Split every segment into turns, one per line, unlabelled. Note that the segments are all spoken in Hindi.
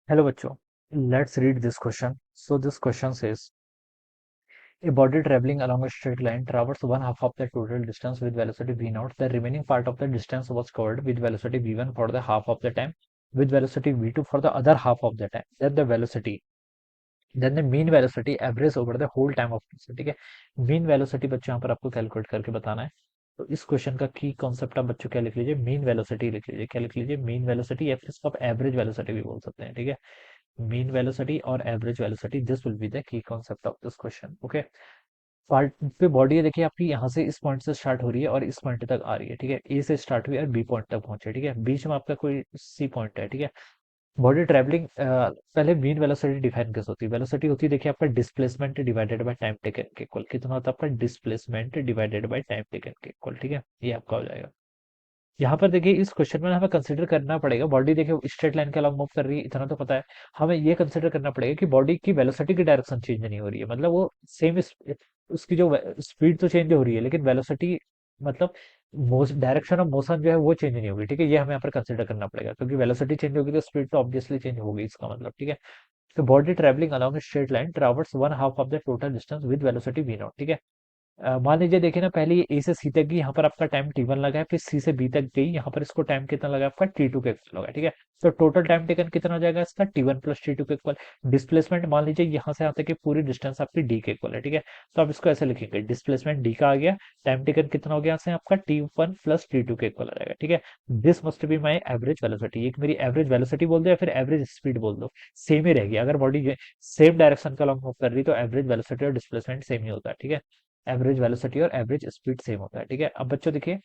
Hello बच्चों, let's read this question. So this question says, a body traveling along a straight line traversed one half of the total distance with velocity v naught. The remaining part of the distance was covered with velocity v1 for the half of the time, with velocity v2 for the other half of the time. Then the mean velocity average over the whole time of this. ठीक है, मीन वेलोसिटी बच्चों यहाँ पर आपको कैलकुलेट करके बताना है। तो इस क्वेश्चन का की कॉन्सेप्ट आप बच्चों क्या लिख लीजिए, मीन वेलोसिटी लिख लीजिए। क्या लिख लीजिए? मीन वेलोसिटी, या फिर इसको आप एवरेज वेलोसिटी भी बोल सकते हैं। ठीक है, mean velocity और average velocity, this will be the key concept of this question. Okay, part पे बॉडी है देखिए आपकी, यहाँ से इस पॉइंट से स्टार्ट हो रही है और इस पॉइंट तक आ रही है। ठीक है, ए से स्टार्ट हुई और बी पॉइंट तक पहुंचे। ठीक है, बीच में आपका कोई सी पॉइंट है। ठीक है, बॉडी ट्रैवलिंग, पहले मीन वेलोसिटी डिफाइन कैसे होती है? वेलोसिटी होती है देखिए आपका displacement divided by time taken के इक्वल। कितना होता है आपका? Displacement divided by time taken के इक्वल। ठीक है, ये आपका हो जाएगा। यहाँ पर देखिए इस क्वेश्चन में हमें कंसिडर करना पड़ेगा, बॉडी देखिए स्ट्रेट लाइन के अलॉन्ग मूव कर रही है, इतना तो पता है। हमें ये कंसिडर करना पड़ेगा कि बॉडी की वेलोसिटी की डायरेक्शन चेंज नहीं हो रही है, मतलब वो सेम, उसकी जो स्पीड तो चेंज हो रही है लेकिन वेलोसिटी, मतलब डायरेक्शन ऑफ मोशन जो है वो चेंज नहीं होगी। ठीक है, ये हमें यहाँ पर कंसिडर करना पड़ेगा, क्योंकि वेलोसिटी चेंज होगी तो स्पीड तो ऑब्वियसली चेंज होगी, इसका मतलब। ठीक है, तो body travelling along straight line traverse one half of the total distance with velocity v naught. ठीक है, मान लीजिए देखिए ना, पहले ये ए से सी तक गई, यहाँ पर आपका टाइम टी वन लगा है, फिर सी से बी तक गई, यहाँ पर इसको टाइम कितना लगा आपका? टी टू के इक्वल लगा। ठीक है, तो टोटल टाइम टेकन कितना हो जाएगा इसका? T one plus t two के इक्वल। डिस्प्लेसमेंट मान लीजिए यहाँ से यहाँ तक की पूरी डिस्टेंस आपकी डी के इक्वल है। ठीक है, तो आप इसको ऐसे लिखेंगे, डिस्प्लेसमेंट डी का आ गया, टाइम टेकन कितना हो गया यहाँ से आपका? T one plus t two के इक्वल आ जाएगा। ठीक है, this must be my average velocity. एक मेरी एवरेज वेलोसिटी बोल दो या फिर एवरेज स्पीड बोल दो, सेम ही रहेगी। अगर बॉडी सेम डायरेक्शन का लॉन्ग मूव कर रही तो एवरेज वेलोसिटी और डिस्प्लेसमेंट सेम ही होता है। ठीक है, एवरेज वेलोसिटी और एवरेज स्पीड सेम होता है। ठीक है, अब बच्चों देखिए,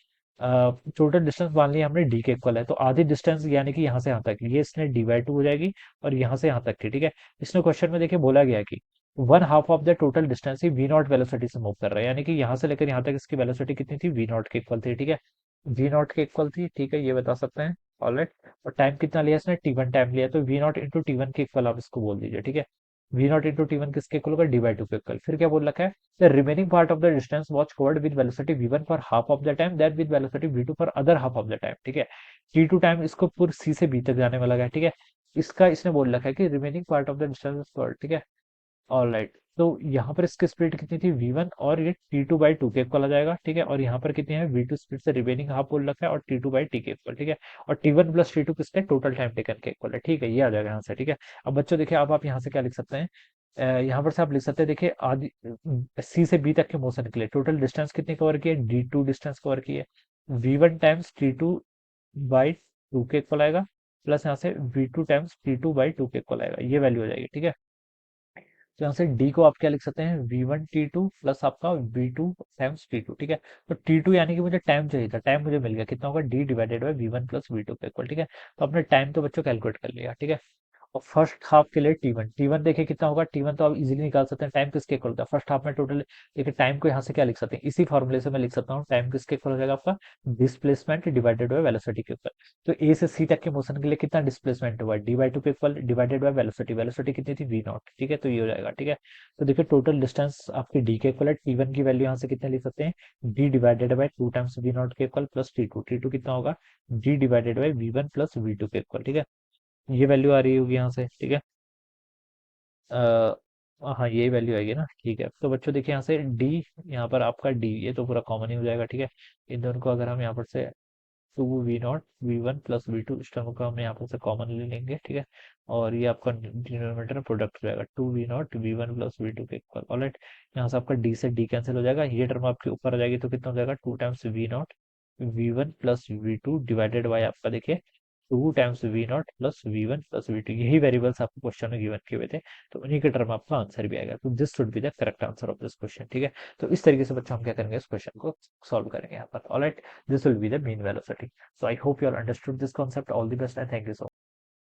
टोटल डिस्टेंस मान लिया हमने डी के इक्वल है, तो आधी डिस्टेंस यानी कि यहाँ से यहाँ तक ये इसने डी बाई टू हो जाएगी, और यहाँ से यहाँ तक की। ठीक है, इसने क्वेश्चन में देखिए बोला गया है कि one half of the total distance ही वी नॉट वेलोसिटी से मूव कर रहा है, यानी कि यहाँ से लेकर यहाँ तक इसकी वेलोसिटी कितनी थी? वी नॉट के इक्वल थी। ठीक है, वी नॉट के इक्वल थी। ठीक है, ये बता सकते हैं। ऑलराइट, और टाइम कितना लिया इसने? टी वन टाइम लिया, तो v naught into t one के इक्वल आप इसको बोल दीजिए। ठीक है, v naught into t one किसके इक्वल होगा? डी बाई टू के इक्वल। फिर क्या बोल रखा है? The remaining part of the distance was covered with velocity v one for half of the time, that with velocity v two for other half of the time. ठीक है, टी टू टाइम इसको पूरे सी से बी तक जाने में लगा है। ठीक है, इसका इसने बोल रखा है कि remaining part of the distance covered. ठीक है, ऑलराइट, तो यहाँ पर इसकी स्पीड कितनी थी? v1, और ये t2 बाई टू के इक्वल आ जाएगा। ठीक है, और यहाँ पर कितनी है? v2 स्पीड से रिमेनिंग हाफ बोल रखा है, और t2 बाई टी के इक्वल। ठीक है, और t1 प्लस t2 किसके? टोटल टाइम टेकन के इक्वल है। ठीक है, ये आ जाएगा यहाँ से। ठीक है, अब बच्चों देखिए, अब आप यहाँ से क्या लिख सकते हैं? यहाँ पर से आप लिख सकते हैं, देखिए आदि सी से बी तक के मोशन के लिए टोटल डिस्टेंस कितनी कवर की है? d2 डिस्टेंस कवर की है। v1 times t2 by two के इक्वल आएगा, प्लस यहाँ से v2 times t2 by two के इक्वल आएगा, ये वैल्यू हो जाएगी। ठीक है, तो यहाँ से डी को आप क्या लिख सकते हैं? V one T two plus आपका V two times T two. ठीक है, तो टी टू यानी कि मुझे टाइम चाहिए था, टाइम मुझे मिल गया, कितना होगा? D divided by v one plus v two के इक्वल। ठीक है, तो आपने टाइम तो बच्चों कैलकुलेट कर लिया। ठीक है, और फर्स्ट हाफ के लिए टी वन देखिए कितना होगा? टी वन तो आप इजीली निकाल सकते हैं, टाइम किसके इक्वल होता है? फर्स्ट हाफ में टोटल, देखिए टाइम को यहाँ से क्या लिख सकते हैं? इसी फॉर्मूले से मैं लिख सकता हूँ, टाइम किसके इक्वल हो जाएगा आपका? डिस्प्लेसमेंट डिवाइडेड बाय वेलोसिटी के ऊपर। तो ए से सी तक के मोशन के लिए कितना डिस्प्लेसमेंट हुआ? डी बाई टू के equal divided by velocity, velocity कितनी थी? V naught. ठीक है, तो ये हो जाएगा। ठीक है, तो देखिए टोटल डिस्टेंस आपकी डी के इक्वल है, टी वन की वैल्यू यहाँ से कितने लिख सकते हैं? D divided by two times v naught के इक्वल प्लस टी टू कितना होगा? D divided by v one plus v two के इक्वल। ठीक है, ये वैल्यू आ रही होगी यहाँ से। ठीक है, आ, हाँ ये वैल्यू आएगी ना। ठीक है, तो बच्चों देखिए यहाँ से डी, यहाँ पर आपका डी, ये तो पूरा कॉमन ही हो जाएगा। ठीक है, इन दोनों को अगर हम यहाँ पर से two v naught v one plus v two, इस टर्म को हम यहाँ पर से कॉमन ले लेंगे। ठीक है, और ये आपका डिनोमिनेटर प्रोडक्ट हो जाएगा, two v naught v one plus v two के इक्वल। ऑलराइट, यहाँ से आपका डी से डी कैंसिल हो जाएगा, ये टर्म आपके ऊपर आ जाएगी, तो कितना हो जाएगा? Two times v naught v one plus v two divided by आपका देखिए two times v naught plus v one plus v two. यही वेरिएबल्स आपको क्वेश्चन में गिवन किए हुए थे, तो उन्हीं के टर्म आपका आंसर भी आएगा। तो this should be the correct answer of this question. ठीक है, तो इस तरीके से बच्चों हम क्या करेंगे? इस क्वेश्चन को सॉल्व करेंगे यहाँ पर। Alright, this will be the mean velocity. So I hope you all understood this concept. All the best and thank you so much.